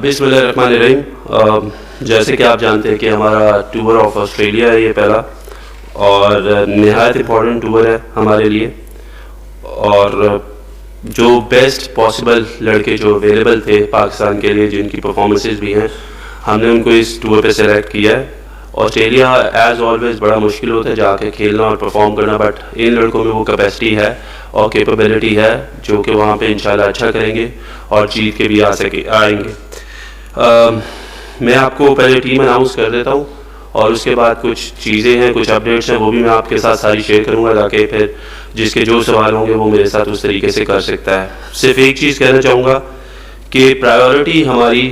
बिस्मिल्लाहिर्रहमानिर्रहीम। जैसे कि आप जानते हैं कि हमारा टूर ऑफ ऑस्ट्रेलिया है ये पहला और नहायत इम्पॉर्टेंट टूर है हमारे लिए। और जो बेस्ट पॉसिबल लड़के जो अवेलेबल थे पाकिस्तान के लिए, जिनकी परफॉर्मेंसेस भी हैं, हमने उनको इस टूर पे सेलेक्ट किया है। ऑस्ट्रेलिया एज ऑलवेज बड़ा मुश्किल होता है जाके खेलना और परफॉर्म करना, बट इन लड़कों में वो कैपेसिटी है और कैपेबिलिटी है जो कि वहाँ पे इंशाल्लाह अच्छा करेंगे और जीत के भी आएंगे। मैं आपको पहले टीम अनाउंस कर देता हूँ और उसके बाद कुछ चीज़ें हैं, कुछ अपडेट्स हैं, वो भी मैं आपके साथ सारी शेयर करूँगा ताकि फिर जिसके जो सवाल होंगे वो मेरे साथ उस तरीके से कर सकता है। सिर्फ एक चीज़ कहना चाहूँगा कि प्रायोरिटी हमारी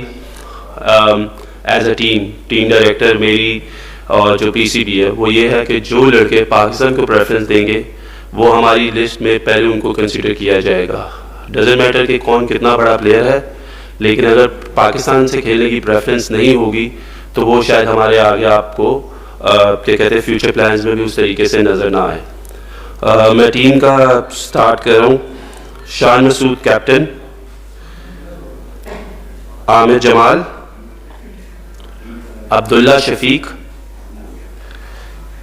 एज अ टीम डायरेक्टर मेरी और जो पीसीबी है वो ये है कि जो लड़के पाकिस्तान को प्रेफरेंस देंगे वो हमारी लिस्ट में पहले उनको कंसिडर किया जाएगा। डजेंट मैटर कि कौन कितना बड़ा प्लेयर है, लेकिन अगर पाकिस्तान से खेलने की प्रेफरेंस नहीं होगी तो वो शायद हमारे आगे आपको क्या कहते हैं फ्यूचर प्लान्स में भी उस तरीके से नज़र ना आए। मैं टीम का स्टार्ट कर रहा हूँ। Shan Masood captain, Aamir Jamal, Abdullah Shafiq,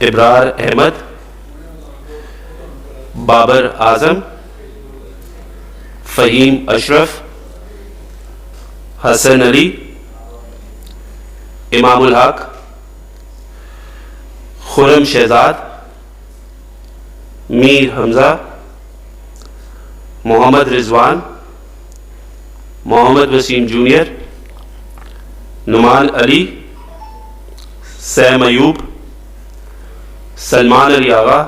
Ibrar Ahmad, Babar Azam, Faheem Ashraf, Hasan Ali, Imamul Haq, Khurram Shahzad, Mir Hamza, Mohammad Rizwan, Mohammad Wasim junior, Numan Ali, Sam Ayub, Salman Ali Agha,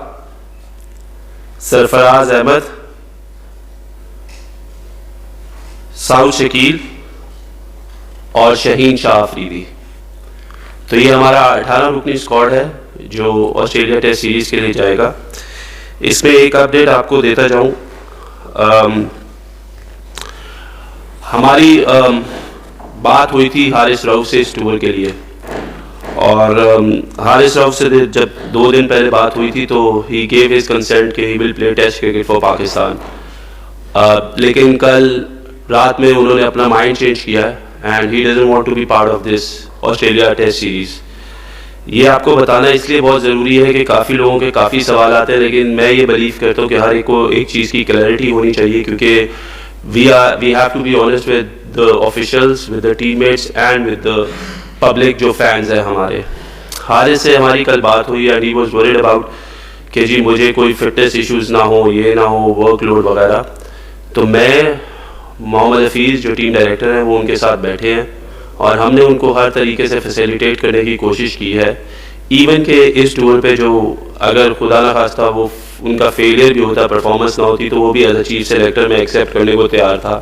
Sarfaraz Ahmad, Saud Shakeel और शहीन शाह अफरीदी। तो ये हमारा 18 रुकनी स्क्वाड है जो ऑस्ट्रेलिया टेस्ट सीरीज़ के लिए जाएगा। इसमें एक अपडेट आपको देता जाऊं, हमारी बात हुई थी हारिस रऊफ से इस टूर के लिए, और हारिस रऊफ से जब 2 दिन पहले बात हुई थी तो ही गेव हिज कंसेंट कि he will play test cricket for Pakistan. लेकिन कल रात में उन्होंने अपना माइंड चेंज किया है and he doesn't want to be part of this Australia test series. ये आपको बताना इसलिए बहुत ज़रूरी है कि काफ़ी लोगों के काफ़ी सवाल आते हैं, लेकिन मैं ये बिलीव करता हूँ कि हर एक को एक चीज़ की क्लैरिटी होनी चाहिए, क्योंकि we have to be honest with the officials, with the teammates and with the public जो फैंस हैं हमारे। हारिस से हमारी कल बात हुई and he was worried about कि जी मुझे कोई फिटनेस इश्यूज़ ना हो, ये ना हो, वर्कलोड वगैरह। तो मैं, मोहम्मद हफीज़ जो टीम डायरेक्टर हैं, वो उनके साथ बैठे हैं और हमने उनको हर तरीके से फैसिलिटेट करने की कोशिश की है। इवन के इस टूर पे जो अगर खुदा ना खास्ता वो उनका फेलियर भी होता, परफॉर्मेंस ना होती, तो वो भी एज अ चीफ सेलेक्टर में एक्सेप्ट करने को तैयार था।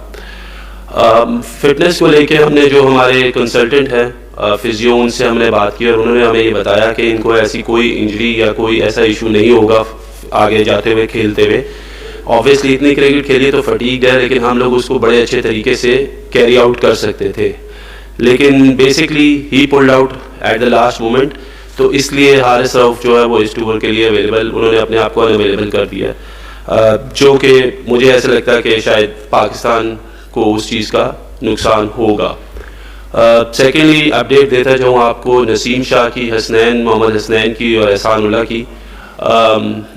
फिटनेस को लेके हमने जो हमारे कंसल्टेंट हैं फिजियो, उनसे हमने बात की और उन्होंने हमें ये बताया कि इनको ऐसी कोई इंजरी या कोई ऐसा इशू नहीं होगा आगे जाते हुए खेलते हुए। ऑब्वियसली इतनी क्रिकेट खेली तो फटीग है, लेकिन हम लोग उसको बड़े अच्छे तरीके से कैरी आउट कर सकते थे, लेकिन basically he pulled out at the last moment. तो इसलिए हारिस रऊफ जो है वो इस टूर के लिए अवेलेबल, उन्होंने अपने आप को अवेलेबल कर दिया, जो कि मुझे ऐसा लगता है कि शायद पाकिस्तान को उस चीज़ का नुकसान होगा। सेकेंडली अपडेट देता जाऊँ आपको नसीम शाह की, हसनैन, मोहम्मद हसनैन की और एहसानुल्लाह की।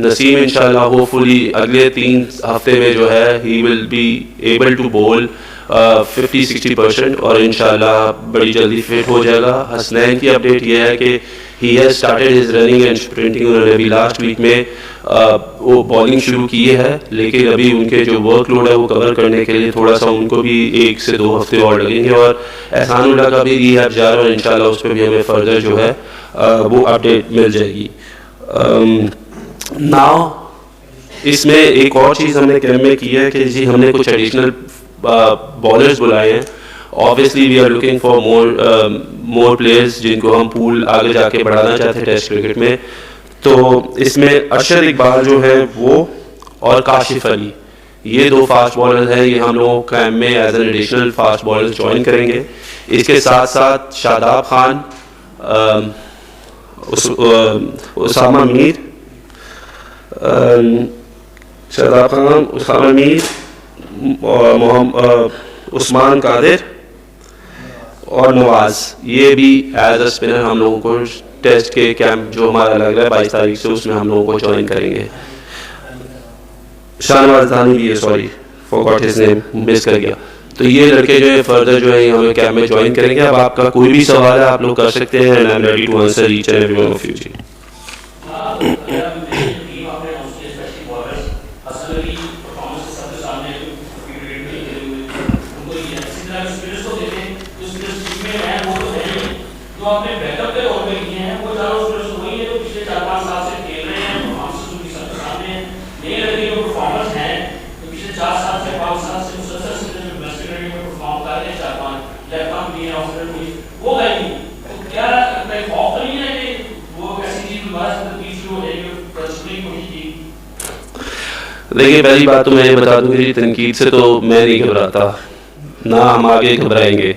नसीम इंशाल्लाह होपफुली अगले 3 हफ्ते में जो है he will be able to bowl 50-60% और इंशाल्लाह बड़ी जल्दी फिट हो जाएगा। हसनैन की अपडेट ये है कि he has started his running and sprinting. उन्होंने अभी लास्ट वीक में वो बॉलिंग शुरू की है, लेकिन अभी उनके जो वर्कलोड है वो कवर करने के लिए थोड़ा सा उनको भी 1 से 2 हफ्ते और लगेंगे। और एहसानुल्लाह का भी रिहैब जा रहा है और इंशाल्लाह उस पर भी हमें फर्दर जो है वो अपडेट मिल जाएगी। नाउ इसमें एक और चीज़ हमने कैम्प में की है कि जी हमने कुछ एडिशनल बॉलर्स बुलाए हैं। Obviously we are looking for more players जिनको हम पूल आगे जाके बढ़ाना चाहते हैं टेस्ट क्रिकेट में। तो इसमें अरशद इकबाल जो है वो और काशिफ अली, ये 2 फास्ट बॉलर हैं, ये हम लोग कैम्प में as an additional fast bowler join करेंगे। इसके साथ साथ शादाब खान, उसामा मीर, शादाब खान, उसामा मीर, उस्मान कादिर और नवाज, ये भी एज अ स्पिनर हम लोगों को टेस्ट के कैंप जो हमारा लग रहा है 22 तारीख से, उसमें हम लोगों को ज्वाइन करेंगे। शाहनवाज अल्तानी भी है, sorry forgot his name, miss कर गया। तो ये लड़के जो है फर्दर जो है हमें कैंप में ज्वाइन करेंगे। अब आपका कोई भी सवाल है आप लोग कर सकते हैं, and I am ready to answer each and every one of you. जी जो आपने बैकअप के तौर पे किए हैं वो चारों स्टूडेंट्स तो वही है जो पिछले 4-5 साल से खेल रहे हैं, परफॉर्मेंस उनकी सबके सामने नए लड़के जो परफॉर्मेंस हैं तो पिछले 4 साल से 5 साल से मुसलसल से जो वेस्ट क्रिकेट में परफॉर्म कर रहे हैं, 4-5 लेफ्ट आर्म भी है, ऑफ स्पिनर भी वो गए नहीं, तो क्या कहीं खौफ नहीं है कि वो ऐसी चीज दोबारा से तब्दील शुरू हो जाएगी और छुपने की कोशिश की? देखिए, पहली बात तो मैं ये बता दूं कि तनकीद से तो मैं नहीं घबराता, ना हम आगे घबराएंगे।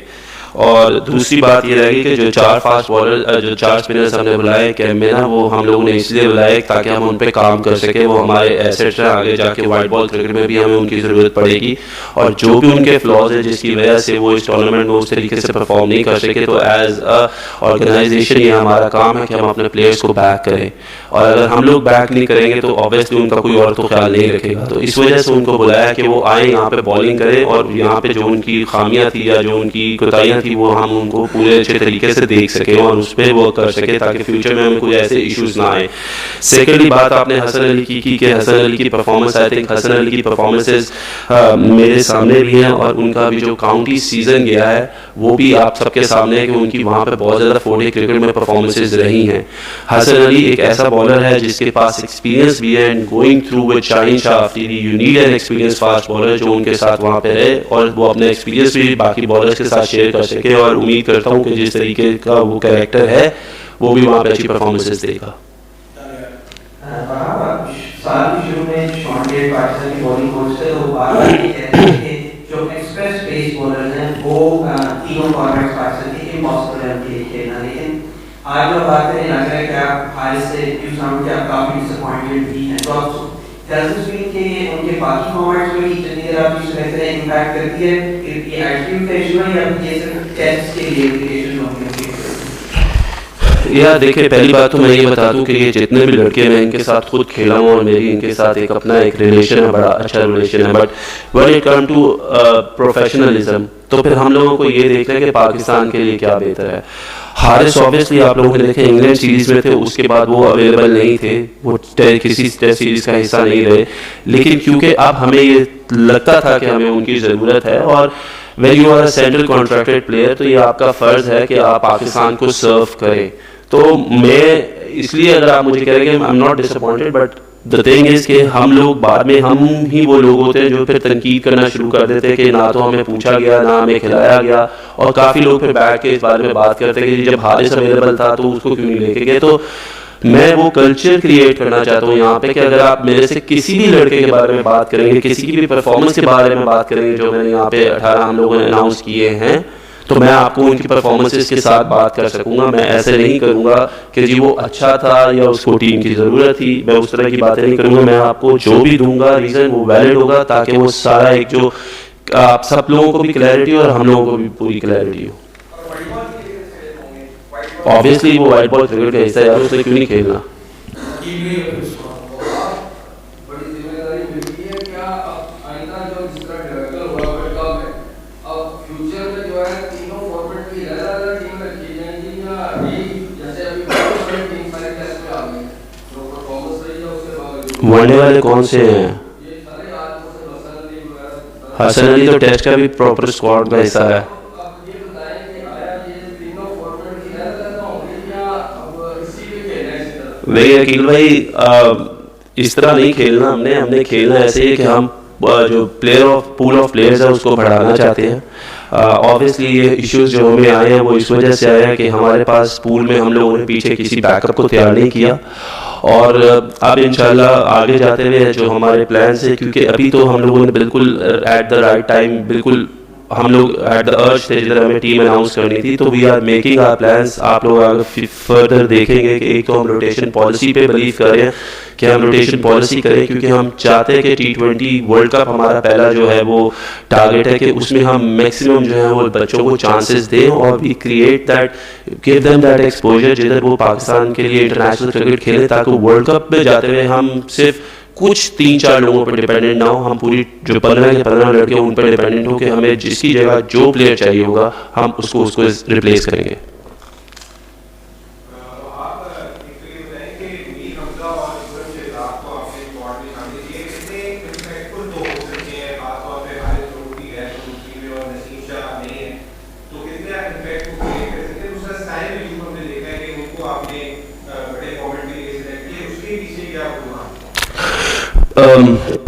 और दूसरी बात ये रहेगी कि जो 4 फास्ट बॉलर, जो 4 स्पिनर्स हमने बुलाए कैंप में ना, वो हम लोगों ने इसलिए बुलाए ताकि हम उन पे काम कर सके। वो हमारे एसेट्स हैं, आगे जाके वाइट बॉल क्रिकेट में भी हमें उनकी ज़रूरत पड़ेगी। और जो भी उनके फ्लॉज है जिसकी वजह से वो इस टूर्नामेंट में उस तरीके से परफॉर्म नहीं कर सके, तो एज अ ऑर्गेनाइजेशन ये हमारा काम है कि हम अपने प्लेयर्स को बैक करें। और अगर हम लोग बैक नहीं करेंगे तो ऑब्वियसली उनका कोई और तो ख्याल नहीं रखेगा। तो इस वजह से उनको बुलाया कि वो आए यहाँ पे बॉलिंग करें, और यहाँ पे जो उनकी खामियाँ थी या जो उनकी कोताहियाँ थी वो हम उनको पूरे अच्छे तरीके से देख सके और उस पर वर्क कर सके, ताकि फ्यूचर में हमें कोई ऐसे इश्यूज ना आए। सेकेंडली बात आपने हसन अली की कि हसन अली की performance, I think Hasan Ali की परफॉर्मेंसेज मेरे सामने भी हैं, और उनका भी जो काउंटी सीजन गया है वो भी आप सबके सामने है कि उनकी वहाँ पे बहुत ज़्यादा 4-डे क्रिकेट में परफॉर्मेंसेज रही हैं। हसन अली एक ऐसा बॉलर है जिसके पास एक्सपीरियंस भी है, and going through with Shaheen Shah Afridi you need an experience fast bowler जो उनके साथ वहाँ पे रहे और वो अपने एक्सपीरियंस भी बाकी बॉलर्स के साथ शेयर कर सके। और उम्मीद करता हूँ कि जिस तरीके का वो कैरेक्टर है वो भी वहाँ पे अच्छी परफॉर्मेंसेज देगा। साल के शुरू में शॉर्ट-डेट पाकिस्तान की बॉलिंग कोच थे, तो बात ये कहते हैं कि जो एक्सप्रेस पेस बॉलर्स हैं वो तीनों फॉर्मेट्स पाकिस्तान के इम्पॉसिबल है उनके लिए खेलना। लेकिन आज जो बात है, लग रहा है कि आप हारिस से यू साउंड कि आप काफी डिसअपॉइंटेड भी हैं, तो आप डज दिस मीन कि उनके बाकी फॉर्मेट्स में भी जितनी देर आप यूज करते हैं इम्पैक्ट करती है कि ये एटीट्यूड का इशू है या ये सिर्फ टेस्ट के लिए एप्लीकेशन होंगे? यार देखिए, पहली बात तो मैं ये बता दूं कि ये जितने भी लड़के मैं इनके साथ खुद खेला हूँ और मेरी इनके साथ एक अपना एक रिलेशन है, बड़ा अच्छा रिलेशन है। But when it come to professionalism तो फिर हम लोगों को ये देखना है कि पाकिस्तान के लिए क्या बेहतर है। हारिस ऑब्वियसली आप लोगों ने देखे इंग्लैंड सीरीज में थे, उसके बाद वो अवेलेबल नहीं थे, वो किसी टेस्ट सीरीज का हिस्सा नहीं रहे। लेकिन क्योंकि अब हमें ये लगता था कि हमें उनकी ज़रूरत है, और when you are a central contracted player तो ये आपका फ़र्ज़ है कि आप पाकिस्तान को सर्व करें। तो मैं इसलिए, अगर आप मुझे कह रहे हैं कि I am not disappointed, but the thing is कि हम लोग बाद में हम ही वो लोग होते हैं जो फिर तनकीद करना शुरू कर देते हैं कि ना तो हमें पूछा गया ना हमें खिलाया गया। और काफ़ी लोग फिर बैठ के इस बारे में बात करते हैं कि जब हारिस अवेलेबल था तो उसको क्यों नहीं लेके गए। तो मैं वो कल्चर क्रिएट करना चाहता हूँ यहाँ पे कि अगर आप मेरे से किसी भी लड़के के बारे में बात करेंगे, किसी की भी परफॉर्मेंस के बारे में बात करेंगे, जो मैंने यहाँ पे 18 हम लोगों ने अनाउंस किए हैं, तो मैं आपको उनकी परफॉर्मेंसेस के साथ बात कर सकूंगा। मैं ऐसे नहीं करूंगा कि जी वो अच्छा था या उसको टीम की ज़रूरत थी, मैं उस तरह की बातें नहीं करूंगा। मैं आपको जो भी दूंगा रीज़न वो वैलिड होगा, ताकि वो सारा एक जो आप सब लोगों को भी क्लैरिटी हो और हम लोगों को भी पूरी क्लैरिटी हो। ऑब्वियसली वो वाइट बॉल क्रिकेट का हिस्सा है, उसने क्यों नहीं खेलना। वनडे वाले कौन से हैं? हसन अली तो टेस्ट का भी प्रॉपर स्क्वाड का हिस्सा है। वही अकील भाई, इस तरह नहीं खेलना हमने खेलना ऐसे ही कि हम जो पूल ऑफ प्लेयर्स है उसको बढ़ाना चाहते हैं। ऑब्वियसली ये इश्यूज जो हमें आए हैं वो इस वजह से आए हैं कि हमारे पास पूल में हम लोगों ने पीछे किसी बैकअप को तैयार नहीं किया, और अब इंशाल्लाह आगे जाते हुए जो हमारे प्लान्स है, क्योंकि अभी तो हम लोगों ने बिल्कुल एट द राइट टाइम बिल्कुल हम लोग एट द अर्ज थे जिधर हमें टीम अनाउंस करनी थी, तो we are making our plans. आप लोग अगर फर्दर देखेंगे कि एक तो हम रोटेशन पॉलिसी पे बिलीव कर रहे हैं कि हम रोटेशन पॉलिसी करें, क्योंकि हम चाहते हैं कि T20 वर्ल्ड कप हमारा पहला जो है वो टारगेट है कि उसमें हम मैक्सिमम जो है वो बच्चों को चांसेस दें और we create that, give them that exposure जिधर वो पाकिस्तान के लिए इंटरनेशनल क्रिकेट खेलें, ताकि वर्ल्ड कप में जाते हुए हम सिर्फ कुछ 3-4 लोगों पर डिपेंडेंट ना हो, हम पूरी जो 15 के 15 लड़के उन पर डिपेंडेंट हो कि हमें जिसकी जगह जो प्लेयर चाहिए होगा हम उसको रिप्लेस करेंगे।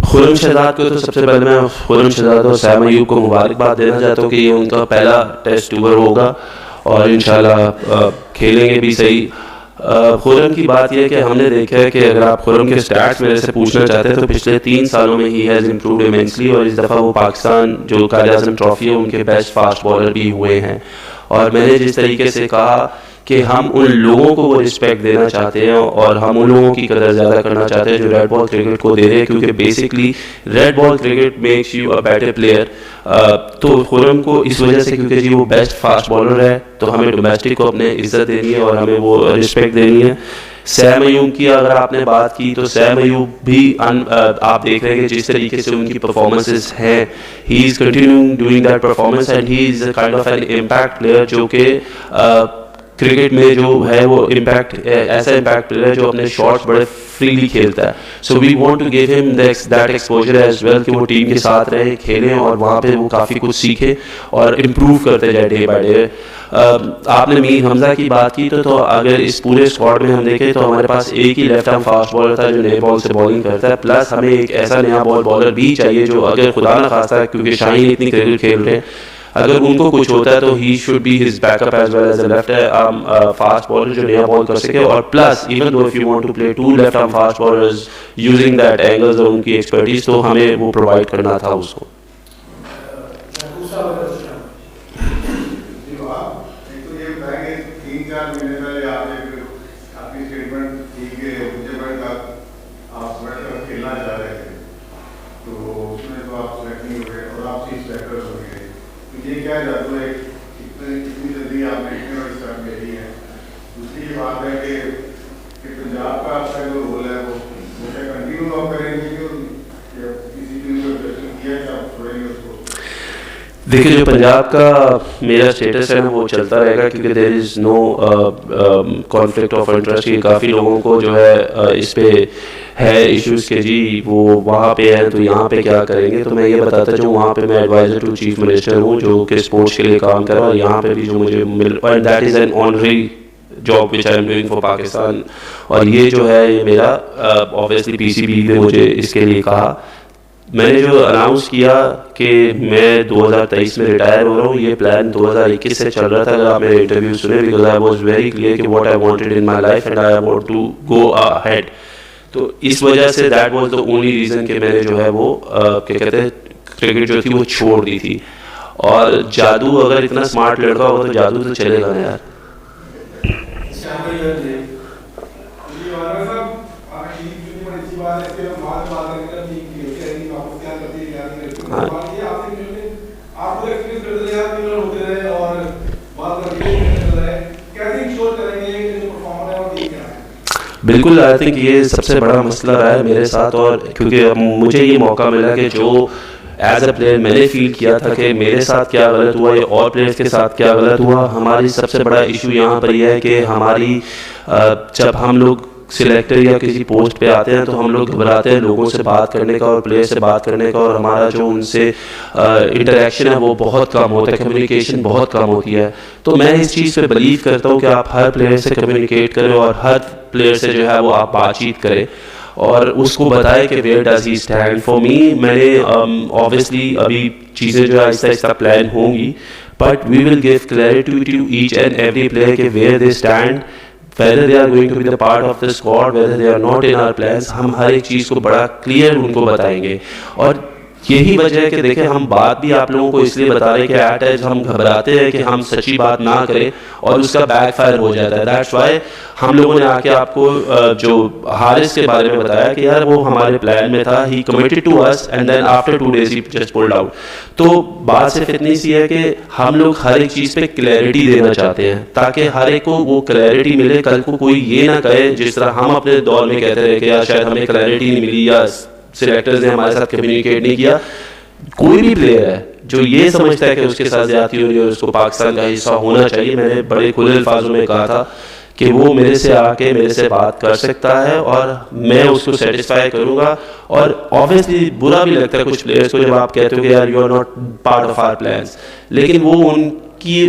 खुर्रम शहजाद को तो सबसे पहले मैं खुर्रम शहजाद और सैम अयूब को मुबारकबाद देना चाहता हूँ कि ये उनका पहला टेस्ट टूर होगा और इंशाल्लाह खेलेंगे भी सही। खुर्रम की बात यह है कि हमने देखा है कि अगर आप खुर्रम के स्टैट्स मेरे से पूछना चाहते हैं तो पिछले 3 सालों में ही हैज़ इम्प्रूव्ड इमेंसली, और इस दफ़ा वो पाकिस्तान जो कायद आज़म ट्रॉफी है उनके बेस्ट फास्ट बॉलर भी हुए हैं। और मैंने जिस तरीके से कहा कि हम उन लोगों को वो रिस्पेक्ट देना चाहते हैं और हम उन लोगों की कदर ज़्यादा करना चाहते हैं जो रेड बॉल क्रिकेट को दे रहे हैं, क्योंकि basically red ball cricket makes you a better player. तो खुर्रम को इस वजह से, क्योंकि जी वो बेस्ट फास्ट बॉलर है, तो हमें डोमेस्टिक को अपने इज्जत देनी है और हमें वो रिस्पेक्ट देनी है। सैम अयूब की अगर आपने बात की तो सैम अयूब भी आप देख रहे हैं कि जिस तरीके से उनकी परफॉर्मेंसेस हैं, he is continuing doing that performance and he is kind of an impact player जो कि क्रिकेट में जो है वो इम्पैक्ट ऐसा इम्पैक्ट प्लेयर है जो अपने शॉट्स बड़े फ्रीली खेलता है। So we want to give him that exposure as well कि वो टीम के साथ रहे, खेलें और वहाँ पे वो काफ़ी कुछ सीखे और इम्प्रूव करते जाए डे बाय डे। आपने मीर हमजा की बात की तो अगर इस पूरे स्क्वाड में हम देखें तो हमारे पास एक ही लेफ्ट आर्म फास्ट बॉलर था जो नए बॉल से बॉलिंग करता है, प्लस हमें एक ऐसा नया बॉलर भी चाहिए जो अगर खुदा न खास्ता, क्योंकि शाहीन इतनी क्रिकेट खेल रहे हैं, अगर उनको कुछ होता है तो he should be his backup as well as a left arm fast bowler जो नया बॉल कर सके। और plus even though if you want to play 2 left arm fast bowlers using that angles और उनकी एक्सपर्टीज, तो हमें वो प्रोवाइड करना था उसको। क्या जादू है इतनी जल्दी आपने इतनी बड़ी स्टार्ट मेरी है। दूसरी बात है कि पंजाब का आपका जो रोल है वो कंटिन्यू आप करेंगे कि किसी दिन जो दर्शन किया है आप छोड़ेंगे उसको? देखिए जो पंजाब का मेरा स्टेटस है ना वो चलता रहेगा, क्योंकि there is no conflict of interest. काफ़ी लोगों को जो है इस पे है इश्यूज़ के जी वो वहाँ पे हैं तो यहाँ पे क्या करेंगे, तो मैं ये बताता हूँ वहाँ पे मैं एडवाइज़र टू चीफ मिनिस्टर हूँ जो कि स्पोर्ट्स के लिए काम कर रहा है, और यहाँ पे भी जो मुझे मिल, and that is an honorary job which I am doing for Pakistan. और ये जो है ये मेरा ऑब्वियसली PCB ने मुझे इसके लिए कहा। मैंने जो अनाउंस किया कि मैं 2023 में रिटायर हो रहा हूँ, ये प्लान 2021 से चल रहा था। अगर आप मेरे इंटरव्यू सुने, because I was very clear कि what I wanted in my life and I want to go ahead. तो इस वजह से that was the only reason कि मैंने जो है वो क्या कहते हैं क्रिकेट जो थी वो छोड़ दी थी। और जादू अगर इतना स्मार्ट लड़का हो तो जादू तो चलेगा ना यार। बिल्कुल, आई थिंक ये सबसे बड़ा मसला रहा है मेरे साथ, और क्योंकि मुझे ये मौका मिला कि जो एज अ प्लेयर मैंने फील किया था कि मेरे साथ क्या गलत हुआ या और प्लेयर्स के साथ क्या गलत हुआ। हमारी सबसे बड़ा इशू यहाँ पर यह है कि हमारी जब हम लोग सिलेक्टर या किसी पोस्ट पे आते हैं तो हम लोग घबराते हैं लोगों से बात करने का और प्लेयर से बात करने का, और हमारा जो उनसे इंटरेक्शन है वो बहुत कम होता है, कम्युनिकेशन बहुत कम होती है। तो मैं इस चीज़ पे बिलीव करता हूँ कि आप हर प्लेयर से कम्युनिकेट करें और हर प्लेयर से जो है वो आप बातचीत करें और उसको बताएं कि where does he stand. For me मैंने ऑब्वियसली अभी चीज़ें जो आहिस्ता आहिस्ता प्लान होंगी, but we will give clarity to each and every player के where they stand, whether they are going to be the part of the squad, whether they are not in our plans। हम हर एक चीज़ को बड़ा clear उनको बताएंगे। और यही वजह है कि देखें हम बात भी आप लोगों को इसलिए बता रहे हैं कि एट टाइम्स हम घबराते हैं कि हम सच्ची बात ना करें और उसका बैकफायर हो जाता है। दैट्स वाई हम लोगों ने आके आपको जो हारिस के बारे में बताया कि यार वो हमारे प्लान में था, he committed to us and then after 2 days he just pulled out. तो बात सिर्फ इतनी सी है कि हम लोग हर एक चीज़ पे क्लैरिटी देना चाहते हैं ताकि हर एक को वो क्लैरिटी मिले। कल को कोई ये ना कहे जिस तरह हम अपने दौर में कहते रहे कि यार शायद हमें क्लैरिटी नहीं मिली या सिलेक्टर्स ने हमारे साथ कम्युनिकेट नहीं किया। कोई भी प्लेयर है जो ये समझता है कि उसके साथ ज्यादती हो रही है, उसको पाकिस्तान का हिस्सा होना चाहिए, मैंने बड़े खुले अल्फाजों में कहा था कि वो मेरे से आके मेरे से बात कर सकता है और मैं उसको सेटिस्फाई करूंगा। और ऑब्वियसली बुरा भी लगता है कुछ प्लेयर्स को जब आप कहते हो कि यार you are not part of our plans, लेकिन वो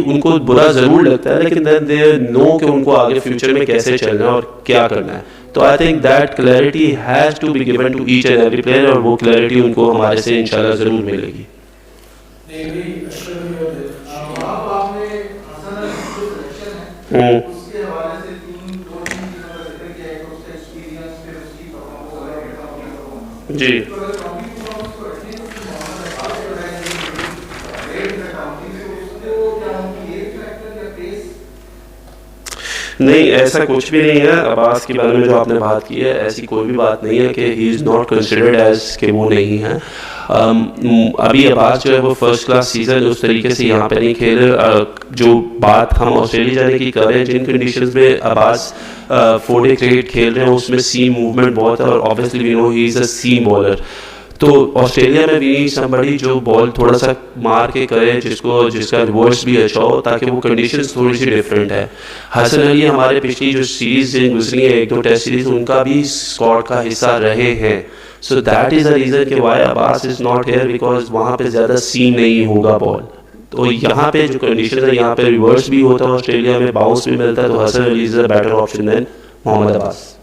उनको बुरा ज़रूर लगता है, लेकिन देन दे नो कि उनको आगे फ्यूचर में कैसे चलना है और क्या करना है। तो I think that clarity has to be given to each and every player और वो क्लैरिटी उनको हमारे से इंशाल्लाह ज़रूर मिलेगी। जी नहीं, ऐसा कुछ भी नहीं है। अब्बास के बारे में जो आपने बात की है, ऐसी कोई भी बात नहीं है कि he is not considered as कि वो नहीं है। अभी अब्बास जो है वो फर्स्ट क्लास सीजन उस तरीके से यहाँ पे नहीं खेले। जो बात हम ऑस्ट्रेलिया जाने की कर रहे हैं, जिन कंडीशंस में अब्बास 4-day क्रिकेट खेल रहे हैं उसमें सीम मूवमेंट बहुत है और obviously we know he is a seam bowler. तो ऑस्ट्रेलिया में भी समबड़ी जो बॉल थोड़ा सा मार के करे जिसका रिवर्स भी अच्छा हो, ताकि वो कंडीशंस थोड़ी सी डिफरेंट है। हसन अली हमारे पिछली जो सीरीज गुजरी है 1-2 टेस्ट सीरीज, उनका भी स्क्वाड का हिस्सा रहे हैं। So that is the reason कि why Abbas is not here, because वहाँ पे ज़्यादा सीम नहीं होगा बॉल। तो यहाँ पे जो कंडीशन है, यहाँ पे रिवर्स भी होता है, ऑस्ट्रेलिया में बाउंस भी मिलता है, तो Hasan Ali is a better option than Mohammad Abbas.